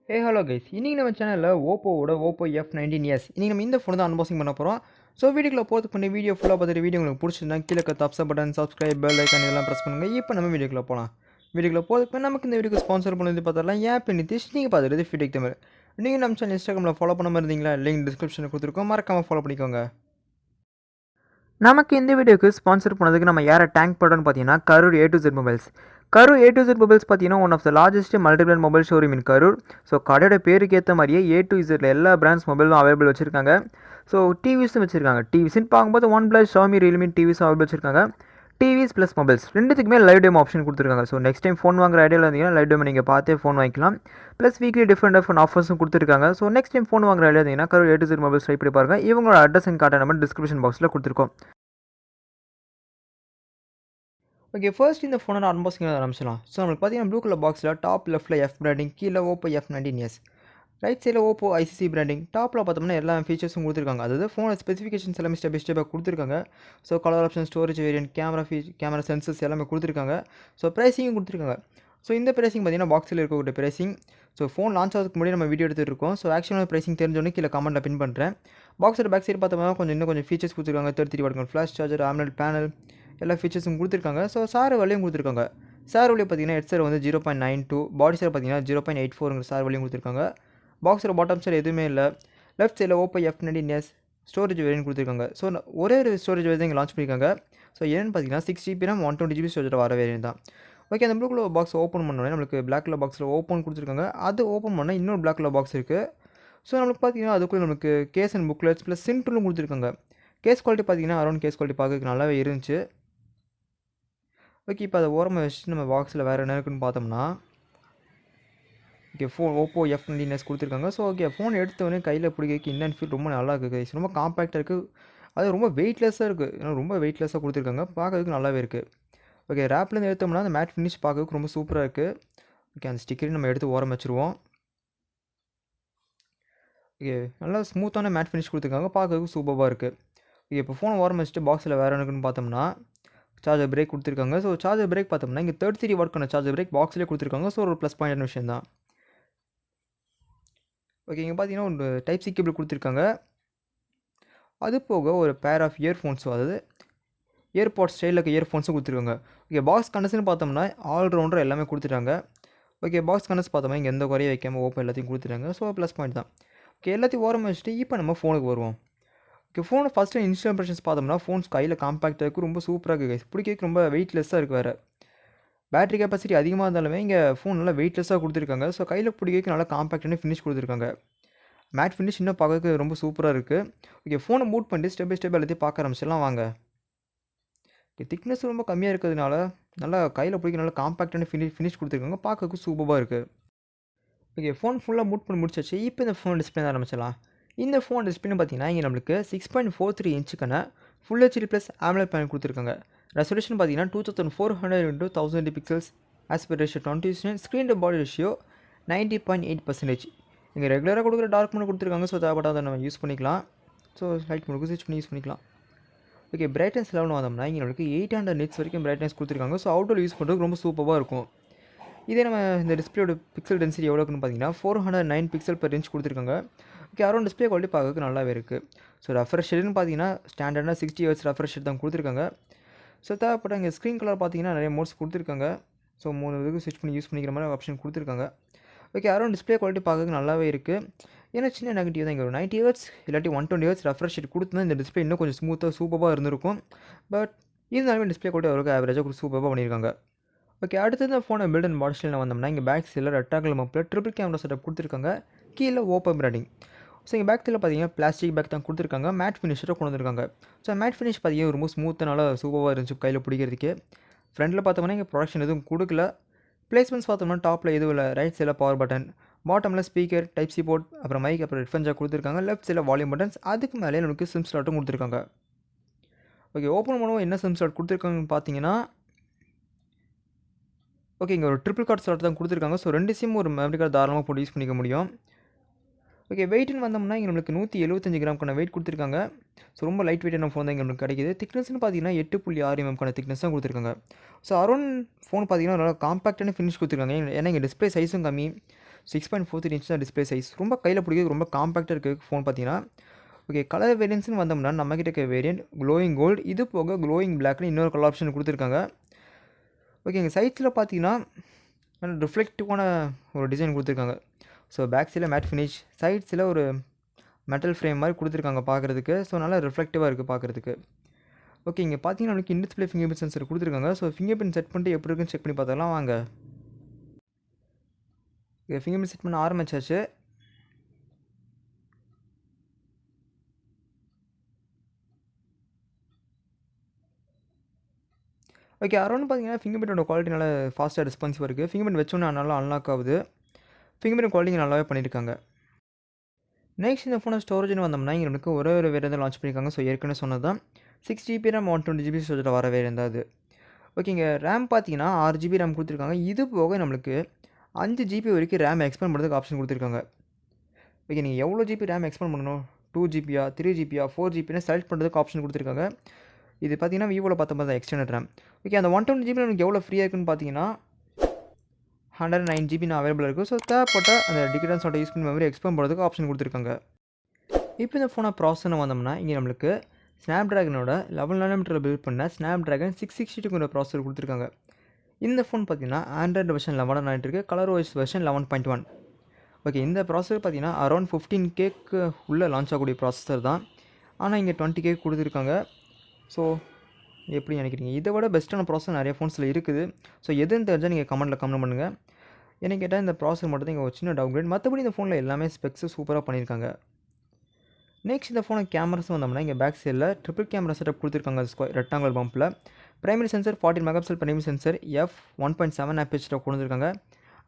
Hello guys, இன்றைக்கி நம்ம சேனலில் ஓப்போவோட Oppo F19s இன்றைக்கி நம்ம இந்த ஃபோனை தான் அன்பாக்சிங் பண்ண போகிறோம். ஸோ வீடியோக்குள்ள போகிறதுக்கு பண்ணி வீடியோ ஃபுல்லாக பார்த்துட்டு வீடியோ உங்களுக்கு பிடிச்சிருந்தா கீழே தப்ஸ் பட்டன், சப்ஸ்கிரைப், பெல் ஐக்கான் இதெல்லாம் ப்ரெஸ் பண்ணுங்கள். இப்போ நம்ம வீடியோக்குள்ள போகலாம். வீடியோக்குள்ள போகிறதுக்கு நமக்கு இந்த வீடியோக்கு ஸ்பான்சர் பண்ணி பார்த்துடலாம். ஏன் இப்போ நிதிஷ் நீங்கள் பார்த்துட்டு Fewtech Tamil. நீங்கள் நம்ம சேனல் இன்ஸ்டாகிராமில் ஃபாலோ பண்ண மாதிரி இருந்தீங்களா? லிங்க் டிஸ்கிரிப்ஷனில் கொடுத்துருக்கோம், மறக்காமல் ஃபாலோ பண்ணிக்கோங்க. நமக்கு இந்த வீடியோக்கு ஸ்பான்சர் பண்ணதுக்கு நம்ம யாரை டேங்க் பண்ணுறோன்னு பார்த்தீங்கன்னா Karur A to Z mobiles. Karur A to Z mobiles பார்த்தீங்கன்னா one of the largest multibrand mobile showroom in Karur. So கடையோட பேருக்கு ஏற்ற மாதிரியே A to Z எல்லா பிராண்ட்ஸ் மொபைலும் அவைலபிள் வச்சுருக்காங்க. ஸோ டிவிஸும் வச்சுருக்காங்க. டிவிஸ்ன்னு பார்க்கும்போது OnePlus, Xiaomi, Realme டிவிஸும் அவைலபிள் வச்சுருக்காங்க. டிவிஸ் ப்ளஸ் மொபைல்ஸ் ரெண்டுத்துக்குமே லைவ் டெமோ ஆப்ஷன் கொடுத்துருக்காங்க. ஸோ நெக்ஸ்ட் டைம் ஃபோன் வாங்குற ஐடியாவில் இருந்தீங்கன்னா லைவ் டெமோ நீங்கள் பார்த்தே ஃபோன் வாங்கிக்கலாம். ப்ளஸ் வீக்லி டிஃப்ரெண்ட் ஆஃபர்ஸும் கொடுத்துருக்காங்க. ஸோ நெக்ஸ்ட் டைம் ஃபோன் வாங்குற ஐடியா இருந்தீங்கன்னா Karur A to Z mobiles try பண்ணி பாருங்கள். இவங்களோட அட்ரஸ் அண்ட் கார்டை நம்ம டிஸ்கிரிப்ஷன் பாக்ஸில் கொடுத்துருக்கோம். ஓகே, ஃபர்ஸ்ட் இந்த ஃபோனோட அன்பாக்சிங் ஆரம்பிச்சிடலாம். ஸோ நம்மளுக்கு பார்த்தீங்கன்னா ப்ளூ கலர் பாக்ஸில் டாப் லெஃப்ட்டில் F பிராண்டிங், கீழே Oppo F19s, ரைட் சைடில் Oppo ICC பிராண்டிங், டாப்பில் பார்த்தோம்னா எல்லா ஃபீச்சர்ஸும் கொடுத்துருக்காங்க. அதாவது ஃபோனோட ஸ்பெசிஃபிகேஷன்ஸ் எல்லாமே ஸ்டெப் பை ஸ்டெப்பாக கொடுத்துருக்காங்க. So colour option, storage variant, camera sensors எல்லாமே கொடுத்துருக்காங்க. ஸோ ப்ரைஸிங்கும் கொடுத்துருக்காங்க. ஸோ இந்த ப்ரைஸிங் பார்த்தீங்கன்னா பாக்ஸில் இருக்கக்கூடிய ப்ரைஸிங். ஸோ ஃபோன் லான்ச் ஆகிறதுக்கு முன்னாடி நம்ம வீடியோ எடுத்துகிட்டு இருக்கோம். ஸோ ஆக்சுவலாக ப்ரைஸிங் தெரிஞ்சோன்னே கீழே கமெண்ட்டில் பின் பண்ணுறேன். பாக்ஸோட பேக் சைடு பார்த்தோம்னா இன்னும் கொஞ்சம் ஃபீச்சர்ஸ் கொடுத்துருக்காங்க. 33 what flash charger, AMOLED panel, எல்லா ஃபீச்சர்ஸும் கொடுத்துருக்காங்க. ஸோ சார் வழியும் கொடுத்துருக்காங்க. சார் வழியை பார்த்தீங்கன்னா ஹெட்செட் வந்து 0.92, பாடி சார் பார்த்தீங்கன்னா 0.84 சார் வழியும் கொடுத்துருக்காங்க. பாக்ஸோட பாட்டம் சைடு எதுவுமே இல்லை. லெஃப்ட் சைடில் Oppo F19s ஸ்டோரேஜ் வேரியன்ட் கொடுத்துருக்காங்க. ஸோ ஒரே ஒரு ஸ்டோரேஜ் வேரியன்ட் இங்கே லான்ச் பண்ணியிருக்காங்க. ஸோ என்னென்னு பார்த்தீங்கன்னா 6GB RAM 120GB ஸ்டோரேஜ் வர வேரியன்ட் தான். ஓகே, அந்த ப்ளூ கலர் பாக்ஸ் ஓப்பன் பண்ணோடனே நம்மளுக்கு பிளாக் கலர் பாக்ஸில் ஓப்பன் கொடுத்துருக்காங்க. அது ஓப்பன் பண்ணால் இன்னொரு பிளாக் கலர் பாக்ஸ் இருக்குது. ஸோ நம்மளுக்கு பார்த்தீங்கன்னா அதுக்குள்ளே நமக்கு கேஸ் அண்ட் புக்லெட்ஸ் ப்ளஸ் சின்ட்லும் கொடுத்துருக்காங்க. கேஸ் குவாலிட்டி பார்த்தீங்கன்னா அரௌண்ட் கேஸ் குவாலிட்டி பார்க்கறதுக்கு நல்லாவே இருந்துச்சு. ஓகே, இப்போ அதை ஓரமாக வச்சுட்டு நம்ம பாக்ஸில் வேறு என்ன இருக்குன்னு பார்த்தோம்னா ஓகே ஃபோன் Oppo F19s கொடுத்துருக்காங்க. ஸோ ஓகே, ஃபோன் எடுத்தவொடனே கையில் பிடிக்கிறதுக்கு இன்னும் ஃபீல் ரொம்ப நல்லா இருக்குது கைஸ். ரொம்ப காம்பேக்டாக இருக்குது. அது ரொம்ப வெயிட்லெஸ்ஸாக இருக்குது. ஏன்னா ரொம்ப வெயிட்லெஸ்ஸாக கொடுத்துருக்காங்க. பார்க்கறதுக்கு நல்லாவே இருக்குது. ஓகே, ரேப்லேருந்து எடுத்தோம்னா அந்த மேட் ஃபினிஷ் பார்க்கறதுக்கு ரொம்ப சூப்பராக இருக்குது. ஓகே, அந்த ஸ்டிக்கரையும் நம்ம எடுத்து ஓரம் வச்சுருவோம். ஓகே, நல்லா ஸ்மூத்தான மேட் ஃபினிஷ் கொடுத்துருக்காங்க. பார்க்கறதுக்கு சூப்பராக இருக்குது. ஓகே, இப்போ ஃபோன் ஓரம் வச்சுட்டு பாக்ஸில் வேறு எனக்குன்னு பார்த்தோம்னா சார்ஜர் பிரேக் கொடுத்துருக்காங்க. ஸோ சார்ஜர் பிரேக் பார்த்தோம்னா இங்கே 33 வாட்க்கான சார்ஜர் பிரேக் பாக்ஸ்லேயே கொடுத்துருக்காங்க. ஸோ ஒரு ப்ளஸ் பாயிண்டான விஷயம் தான். ஓகே, இங்கே பார்த்தீங்கன்னா ஒரு டைப் சி கேபிள் கொடுத்துருக்காங்க. அது போக ஒரு பேர் ஆஃப் இயர்ஃபோன்ஸும், அதாவது இயர்பாட்ஸ் ஸ்டைலில் இருக்க இயர்ஃபோன்ஸும் கொடுத்துருக்காங்க. ஓகே, பாக்ஸ் கண்டன்ஸ்னு பார்த்தோம்னா ஆல்ரவுண்டர் எல்லாமே கொடுத்துட்டாங்க. ஓகே, பாக்ஸ் கண்டன்ஸ் பார்த்தோம்னா இங்கே எந்த குறைய வைக்காமல் ஓப்பன் எல்லாத்தையும் கொடுத்துட்டாங்க. ஸோ ப்ளஸ் பாயிண்ட் தான். ஓகே, எல்லாத்தையும் ஓரமாக வச்சுட்டு இப்போ நம்ம ஃபோனுக்கு வருவோம். ஓகே, ஃபோனை ஃபஸ்ட்டு இன்ஸ்டல் இம்ப்ரெஷன்ஸ் பார்த்தோம்னா ஃபோன்ஸ் கையில் காம்பேக்டாக இருக்குது, ரொம்ப சூப்பராக இருக்குது. பிடிக்கிறதுக்கு ரொம்ப வெயிட்லெஸ்ஸாக இருக்குது. வேறு பேட்டரி கெப்பாசிட்டி அதிகமாக இருந்தாலுமே இங்கே ஃபோன் நல்லா வெயிட்லெஸ்ஸாக கொடுத்துருக்காங்க. ஸோ கையில் பிடிக்கிறதுக்கு நல்லா காம்பேக்டான ஃபினிஷ் கொடுத்துருக்காங்க. மேட் ஃபினிஷ் இன்னும் பார்க்கறதுக்கு ரொம்ப சூப்பராக இருக்குது. ஓகே, ஃபோனை மூட் பண்ணிட்டு ஸ்டெப் பை ஸ்டெப் எல்லாத்தையும் பார்க்க ஆரம்பிச்சிடலாம் வாங்க. ஓகே, திக்னஸ் ரொம்ப கம்மியாக இருக்கிறதுனால நல்லா கையில் பிடிக்க நல்லா காம்பேக்டான ஃபினிஷ் கொடுத்துருக்காங்க. பார்க்கறதுக்கு சூப்பராக இருக்குது. ஓகே, ஃபோன் ஃபுல்லாக மூட் பண்ணி முடிச்சாச்சு. இப்போ இந்த ஃபோன் டிஸ்பிளே ஆரம்பிச்சிடலாம். இந்த ஃபோன் டிஸ்பிளேன்னு பார்த்தீங்கன்னா இங்கே நம்மளுக்கு 6.43 இன்ச்சுக்கான full HD plus AMOLED panel கொடுத்துருக்காங்க. ரெசல்யூஷன் பார்த்தீங்கன்னா 2400x1080 pixels, aspect ratio 20:9, screen to body ratio 90.8%. இங்கே ரெகுலராக கொடுக்குற டார்க் மோட் கொடுத்துருக்காங்க. ஸோ தேவைப்பட்டால் அதை நம்ம யூஸ் பண்ணிக்கலாம். ஸோ லைட் மோடுக்கு ஸ்விட்ச் பண்ணி யூஸ் பண்ணிக்கலாம். ஓகே, பிரைட்னஸ் லெவல் வந்தோம்னா இங்கே நம்மளுக்கு 800 nits வரைக்கும் பிரைட்னஸ் கொடுத்துருக்காங்க. ஸோ அவுட்டோர் யூஸ் பண்ணுறதுக்கு ரொம்ப சூப்பராக இருக்கும். இதே நம்ம இந்த டிஸ்பிளேயோட பிக்சல் டென்சிட்டி எவ்வளோ இருக்குன்னு பார்த்தீங்கன்னா 409 பிக்சல் per inch கொடுத்துருக்காங்க. ஓகே, அரௌண்ட் டிஸ்பிளே குவாலிட்டி பார்க்கறதுக்கு நல்லாவே இருக்குது. ஸோ ரெஃப்ரெஷ் ரேட்னு பார்த்தீங்கன்னா ஸ்டாண்டர்டாக 60 Hz ரெஃப்ரெஷ் ரேட் தான் கொடுத்துருக்காங்க. ஸோ தேவைப்பட்ட இங்கே ஸ்க்ரீன் கலர் பார்த்தீங்கன்னா நிறைய மோட்ஸ் கொடுத்துருக்காங்க. ஸோ 3 இதுக்கு ஸ்விட்ச் பண்ணி யூஸ் பண்ணிக்கிற மாதிரி ஆப்ஷன் கொடுத்துருக்காங்க. ஓகே, அரௌண்ட் டிஸ்பிளே குவாலிட்டி பார்க்கறதுக்கு நல்லாவே இருக்குது. ஏன்னா சின்ன நெகட்டிவ் தான், இங்கே ஒரு 90 Hz இல்லாட்டி 120 Hz ரெஃப்ரெஷ் ரேட் கொடுத்துனா இந்த டிஸ்பிளே இன்னும் கொஞ்சம் ஸ்மூத்தாக சூப்பராக இருந்திருக்கும். பட் இருந்தாலுமே டிஸ்பிளே குவாலிட்டி அவருக்கு ஆவரேஜாக சூப்பராக பண்ணியிருக்காங்க. ஓகே, அடுத்தது இந்த ஃபோனை பில்ட் அண்ட் பாடி ஸ்டைலில் வந்தோம்னா இங்கே பேக் சைடில் ரெக்டாங்கிள் மப்பில் ட்ரிபிள் கேமரா செட்டப் கொடுத்துருக்காங்க. கீழே Oppo பிராண்டிங். ஸோ இங்கே பேக் சைடில் பார்த்தீங்கன்னா பிளாஸ்டிக் பேக் தான் கொடுத்துருக்காங்க. மேட் ஃபினிஷரை கொண்டு வந்திருக்காங்க. ஸோ மேட் ஃபினிஷ் பார்த்தீங்கன்னா ரொம்ப ஸ்மூத்தாக நல்லா சூப்பராக இருந்துச்சு கையில் பிடிக்கிறதுக்கு. ஃப்ரண்ட்டில் பார்த்தோம்னா இங்கே ப்ரொடக்ஷன் எதுவும் கொடுக்கல. பிளேஸ்மெண்ட்ஸ் பார்த்தோம்னா டாப்பில் எதுவும் இல்லை. ரைட் சைடில் பவர் பட்டன், பாட்டமில் ஸ்பீக்கர், டைப் சி போர்ட், அப்புறம் மைக், அப்புறம் ஹெட்ஃபோன் ஜாக் கொடுத்துருக்காங்க. லெஃப்ட் சைடில் வால்யூம் பட்டன்ஸ், அதுக்கு மேலே நமக்கு சிம் ஸ்லாட்டும் கொடுத்துருக்காங்க. ஓகே, ஓப்பன் பண்ணுவோம். என்ன சிம் ஸ்லாட் கொடுத்துருக்காங்கன்னு பார்த்தீங்கன்னா ஓகே, இங்கே ஒரு ட்ரிபிள் கார்ட் ஸ்லாட் தான் கொடுத்துருக்காங்க. ஸோ 2 சிம் ஒரு மெமரி கார்டு தாராளமாக போட்டு யூஸ் பண்ணிக்க முடியும். ஓகே, வெயிட்னு வந்தோம்னா இங்கே நம்மளுக்கு 175 கிராம்க்கான வெயிட் கொடுத்துருக்காங்க. ஸோ ரொம்ப லைட் வெயிட்டான ஃபோன் தான் இங்கே நம்மளுக்கு கிடைக்கிது. திக்னஸ்னு பார்த்தீங்கன்னா 8.6 mmக்கான திக்னஸ் தான் கொடுத்துருக்காங்க. ஸோ அரௌண்ட் ஃபோன் பார்த்தீங்கன்னா நல்லா காம்பேக்டான ஃபினிஷ் கொடுத்துருக்காங்க. ஏன்னா இங்கே டிஸ்பிளே சைஸும் கம்மி. 6.43 இன்ச் தான் டிஸ்பிளே சைஸ். ரொம்ப கையில் பிடிக்கிறது ரொம்ப காம்பேக்டாக இருக்குது ஃபோன் பார்த்தீங்கன்னா. ஓகே, கலர் வேரியன்ட்ஸ்னு வந்தோம்னா நம்மக்கிட்ட இருக்க வேரியன்ட் க்ளோயிங் கோல்டு, இது போக க்ளோயிங் பிளாக்னு இன்னொரு கலர் ஆப்ஷன் கொடுத்துருக்காங்க. ஓகேங்க, சைட்ஸில் பார்த்தீங்கன்னா ரிஃப்ளெக்டிவான ஒரு டிசைன் கொடுத்துருக்காங்க. ஸோ பேக் சைடில் மேட் ஃபினிஷ், சைட்ஸில் ஒரு மெட்டல் ஃப்ரேம் மாதிரி கொடுத்துருக்காங்க பார்க்குறதுக்கு. ஸோ நல்லா ரிஃப்ளெக்டிவாக இருக்குது பார்க்குறதுக்கு. ஓகே, இங்கே பார்த்தீங்கன்னா நமக்கு in display finger print sensor கொடுத்துருக்காங்க. ஸோ ஃபிங்கர் பிரிண்ட் செட் பண்ணிட்டு எப்படி இருக்குன்னு செக் பண்ணி பார்த்துக்கலாம் வாங்க. ஃபிங்கர் பிரிண்ட் செட் பண்ண ஆரம்பிச்சாச்சு. ஓகே, அரௌண்ட் பார்த்தீங்கன்னா ஃபிங்கர் பிரிண்டோட குவாலிட்டி நல்லா ஃபாஸ்ட்டாக ரெஸ்பான்சிவாக இருக்குது. ஃபிங்கர் பிரிண்ட் வச்சோன்னா நல்லா அன்லாக் ஆகுது. ஃபிங்கர் பிரிண்ட் குவாலிட்டி நல்லாவே பண்ணியிருக்காங்க. நெக்ஸ்ட் இந்த ஃபோனை ஸ்டோரேஜ்னு வந்தோம்னா இங்கே நமக்கு ஒரு வேரியண்ட் லான்ச் பண்ணியிருக்காங்க. ஸோ ஏற்கனவே சொன்னது தான் 6GB RAM 120GB ஸ்டோரேஜில் வர வேரியண்ட் தான் அது. ஓகேங்க, ரேம் பார்த்தீங்கன்னா 6GB ரேம் கொடுத்துருக்காங்க. இது போக நம்மளுக்கு 5GB வரைக்கும் ரேம் எக்ஸ்பேண்ட் பண்ணுறதுக்கு ஆப்ஷன் கொடுத்துருக்காங்க. ஓகே, நீங்கள் எவ்வளோ ஜிபி ரேம் எக்ஸ்பேண்ட் பண்ணணும், 2GBயா 3GBயா 4GB செலக்ட் பண்ணுறதுக்கு ஆப்ஷன் கொடுத்துருக்காங்க. இது பார்த்தீங்கன்னா விவோவில் பார்த்த மாதிரி தான் எக்ஸ்டெண்டட் ரேம். ஓகே, அந்த 120GB நமக்கு எவ்வளோ ஃப்ரீயாக இருக்குன்னு பார்த்தீங்கன்னா 109GB அவைலபிள் இருக்குது. ஸோ தேவைப்பட்ட அந்த டிகிட்டன்ஸோட யூஸ் பண்ணி மெமரி எக்ஸ்பேண்ட் பண்ணுறதுக்கு ஆப்ஷன் கொடுத்துருக்காங்க. இப்போ இந்த ஃபோனை ப்ராசஸ்னு வந்தோம்னா இங்கே நம்மளுக்கு ஸ்னாப்ட்ராகனோட 11nm பில்ட் பண்ண ஸ்னாப்ட்ராகன் 662 ப்ராசஸர் கொடுத்துருக்காங்க. இந்த ஃபோன் பார்த்தீங்கன்னா ஆண்ட்ராய்டு வெர்ஷன் 11 ஆகிட்டு இருக்குது, கலர் ஓஎஸ் வெர்ஷன் 11.1. ஓகே, இந்த ப்ராசஸர் பார்த்தீங்கன்னா அரௌண்ட் 15Kக்கு உள்ளே லான்ச் ஆகக்கூடிய ப்ராசஸர் தான். ஆனால் இங்கே 20K கொடுத்துருக்காங்க. ஸோ எப்படி நினைக்கிறீங்க? இதை விட பெஸ்ட்டான ப்ராசஸர் நிறைய ஃபோன்ஸில் இருக்குது. ஸோ எதுன்னு தெரிஞ்சால் நீங்கள் கமெண்ட்டில் கமெண்ட் பண்ணுங்கள். என்ன கேட்டால் இந்த ப்ராசஸர் மட்டும் தான் இங்கே ஒரு சின்ன டவுன்கிரேட், மற்றபடி இந்த ஃபோனில் எல்லாமே ஸ்பெக்ஸு சூப்பராக பண்ணியிருக்காங்க. நெக்ஸ்ட் இந்த ஃபோனை கேமராஸ் வந்தோம்னா இங்கே பேக் சைடில் ட்ரிபிள் கேமரா செட்டப் கொடுத்துருக்காங்க. ரெக்டாங்குலர் பம்பில் primary sensor 14 megapixel primary sensor f1.7 ஆப்பேச்சரை கொண்டு வந்திருக்காங்க.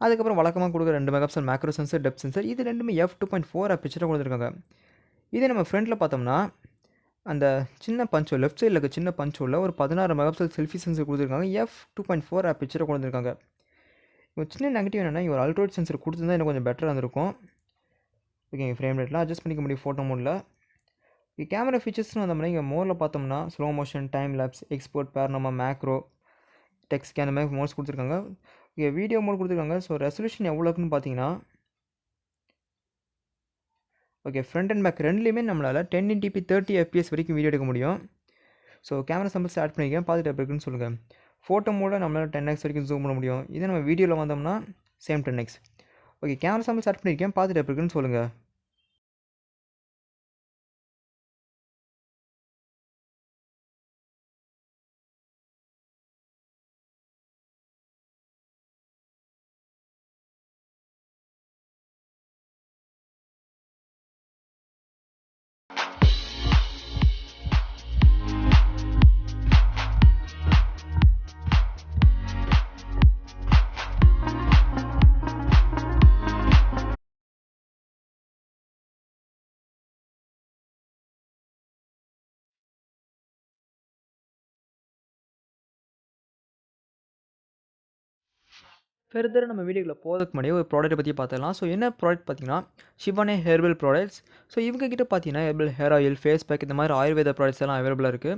அதுக்கப்புறம் வழக்கமாக கொடுக்குற 2 megapixel macro sensor, depth sensor, இது ரெண்டுமே f2.4 ஆப்பேச்சரை கொண்டு வந்திருக்காங்க. இதே நம்ம ஃப்ரண்ட்டில் பார்த்தோம்னா அந்த சின்ன பஞ்சோ லெஃப்ட் சைடில் இருக்க சின்ன பஞ்சோவில் ஒரு 16 மெகாபிக்சல் செல்ஃபி சென்சர் கொடுத்துருக்காங்க. f2.4 ஆப்பேச்சரை கொண்டு வந்திருக்காங்க. இப்போ சின்ன நெகட்டிவ் என்னென்னா இங்கே ஒரு அல்ட்ராய்ட் சென்சர் கொடுத்துருந்தா இன்னும் கொஞ்சம் பெட்டராக இருந்திருக்கும். ஓகே, ஃப்ரேம் ரேட்லாம் அட்ஜஸ்ட் பண்ணிக்க முடியும் ஃபோட்டோ மோடில். கேமரா ஃபீச்சர்ஸ்னு வந்தோம்னா இங்கே மோடில் பார்த்தோம்னா slow motion, time lapse, export, panorama, macro, text அந்த மாதிரி மோட்ஸ் கொடுத்துருக்காங்க. இங்கே வீடியோ மோட் கொடுத்துருக்காங்க. ஸோ ரெசல்யூஷன் எவ்வளோக்குன்னு பார்த்தீங்கன்னா ஓகே, ஃப்ரண்ட் அண்ட் பேக் ரெண்டுலேயுமே நம்மளால் 1080p 30 fps வரைக்கும் வீடியோ எடுக்க முடியும். ஸோ கேமரா சாம்பிள்ஸ் ஆட் பண்ணியிருக்கேன், பார்த்துட்டு எப்படி இருக்குன்னு சொல்லுங்கள். ஃபோட்டோ மோடில் நம்மளால் 10x வரைக்கும் ஜூம் பண்ண முடியும். இதே நம்ம வீடியோவில் வந்தோம்னா same 10x. Okay, camera samples add பண்ணியிருக்கேன், பார்த்துட்டு எப்படி இருக்குன்னு சொல்லுங்கள். ஃபர்தராக நம்ம வீடியோவில் போகிறதுக்கு முன்னாடியே ஒரு ப்ராடக்ட்டை பற்றி பார்த்துக்கலாம். ஸோ என்ன ப்ராடக்ட் பார்த்தீங்கன்னா சிவனே ஹெர்பல் ப்ராடக்ட்ஸ். ஸோ இவங்க கிட்ட பார்த்தீங்கன்னா herbal hair oil, face pack, இந்த மாதிரி ஆயுர்வேத ப்ராடக்ட்ஸ் எல்லாம் அவைலபிளாக இருக்குது.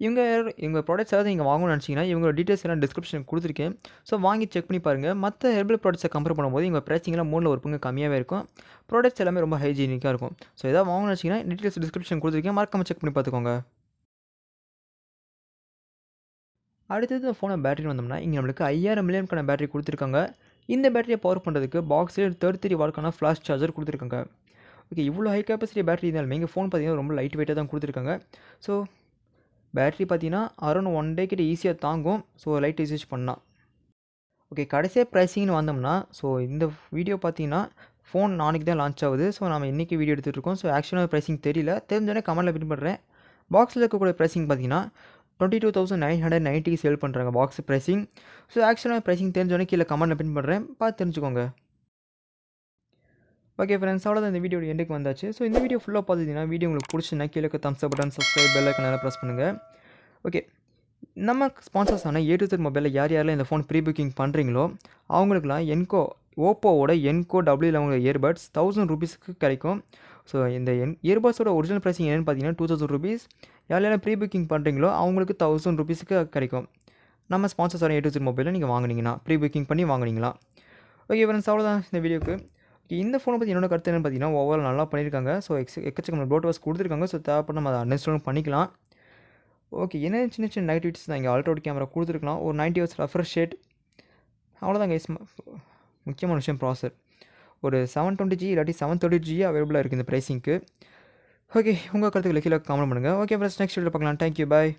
இவங்க ப்ராடக்ட்ஸ் ஏதாவது நீங்கள் வாங்கணும்னு நினச்சிங்கன்னா இவங்களோட டீட்டெயில்ஸ் எல்லாம் டிஸ்கிரிப்ஷன் கொடுத்துருக்கேன். ஸோ வாங்கி செக் பண்ணி பாருங்கள். மற்ற ஹெர்பல் ப்ராடக்ட்ஸை கம்பேர் பண்ணும்போது இவங்க ப்ரைஸிங்லாம் 3ல் ஒரு பங்கு கம்மியாகவே இருக்கும். ப்ராடக்ட்ஸ் எல்லாமே ரொம்ப ஹைஜீனிக்காக இருக்கும். ஸோ எதாவது வாங்கணும்னு நினச்சிங்கன்னா டீட்டெயில்ஸ் டிஸ்கிரிப்ஷன் கொடுத்துருக்கேன், மறக்காமல் செக் பண்ணி பார்த்துக்கோங்க. அடுத்தது ஃபோனை பேட்டரி வந்தோம்னா இங்கே நம்மளுக்கு 5000 mAh பேட்டரி கொடுத்துருக்காங்க. இந்த பேட்டரியை பவர் பண்ணுறதுக்கு பாக்ஸில் 33 வாட்க்கான ஃப்ளாஷ் சார்ஜர் கொடுத்துருக்காங்க. ஓகே, இவ்வளோ ஹை கேப்பாசிட்டி பேட்டரி இருந்தாலுமே இங்கே ஃபோன் பார்த்தீங்கன்னா ரொம்ப லைட் வெயிட்டாக தான் கொடுத்துருக்காங்க. ஸோ பேட்டரி பார்த்தீங்கன்னா அரௌண்ட் 1 டே கிட்ட ஈஸியாக தாங்கும். ஸோ லைட் யூசேஜ் பண்ணால் ஓகே. கடைசியாக ப்ரைஸிங்னு வந்தோம்னா ஸோ இந்த வீடியோ பார்த்தீங்கன்னா ஃபோன் நாளைக்கு தான் லான்ச் ஆகுது. ஸோ நம்ம இன்றைக்கி வீடியோ எடுத்துகிட்டு இருக்கோம். ஸோ ஆக்சுவலாக ப்ரைஸிங் தெரியல, தெரிஞ்சோடனே கமெண்ட்டில் பின் பண்ணுறேன். பாக்ஸில் இருக்கக்கூடிய ப்ரைஸிங் பார்த்தீங்கன்னா 22,990 சேல் பண்ணுறாங்க பாக்ஸ் ப்ரைஸிங். ஸோ ஆக்சுவலாக ப்ரைஸிங் தெரிஞ்சோடனே கீழே கமெண்ட்டில் பின் பண்ணுறேன், பார்த்து தெரிஞ்சுக்கோங்க. ஓகே ஃப்ரெண்ட்ஸ், அவ்வளோதான் இந்த வீடியோட எண்டுக்கு வந்தாச்சு. ஸோ இந்த வீடியோ ஃபுல்லாக பார்த்துட்டிங்கன்னா வீடியோ உங்களுக்கு பிடிச்சிருந்தா கீழே தம்ஸ் அப் பட்டன், சப்ஸ்கிரைப், பெல் ஐக்கான் எல்லாம் ப்ரெஸ் பண்ணுங்கள். ஓகே, நம்ம ஸ்பான்சர்ஸ் ஆனால் A to Z மொபைலில் யாரெல்லாம் இந்த ஃபோன் ப்ரீ புக்கிங் பண்ணுறீங்களோ அவங்களுக்குலாம் ஓப்போவோட என்கோ W11 இயர்பட்ஸ் 1000 ரூபீஸ்க்கு கிடைக்கும். ஸோ இந்த இயர்பட்ஸோட ஒரிஜினல் ப்ரைஸிங் என்னென்னு பார்த்தீங்கன்னா 2000 ரூபீஸ். யாரெல்லாம் ப்ரீ புக்கிங் பண்ணுறீங்களோ அவங்களுக்கு 1000 ரூபீஸுக்கு கிடைக்கும். நம்ம ஸ்பான்சர்ஸ் ஆனால் A to Z மொபைலில் நீங்கள் வாங்கினீங்கன்னா ப்ரீ புக்கிங் பண்ணி வாங்கினீங்களா. ஓகே ஃப்ரெண்ட்ஸ், அவ்வளோதான் இந்த வீடியோக்கு. இந்த ஃபோனை பற்றி என்னோட கருத்து என்னென்னு பார்த்தீங்கன்னா ஓவரால் நல்லா பண்ணியிருக்காங்க. ஸோ எக்கச்சக்கமான ப்ளூடூத் கொடுத்துருக்காங்க. ஸோ தேவைப்பட்ட நம்ம அதை அன்இன்ஸ்டாலும் பண்ணிக்கலாம். ஓகே, என்ன சின்ன சின்ன நெகட்டிவிட்டிஸ் தான் இங்கே அல்ட்ராவுட் கேமரா கொடுத்துருக்கலாம். ஒரு 90 ஹவர்ஸ் ரெஃப்ரெஷ் ரேட், அவ்வளோதான் கைஸ். முக்கியமான விஷயம் ப்ராசர். ஒரு 720G இல்லாட்டி 730G அவைலபிளாக இருக்குது இந்த ப்ரைஸிங்க்கு. ஓகே, உங்கள் கருத்துக்களை கீழே காமெண்ட் பண்ணுங்கள். ஓகே ஃப்ரெண்ட்ஸ், நெக்ஸ்ட் வீடியோ பார்க்கலாம். தேங்க்யூ, பாய்.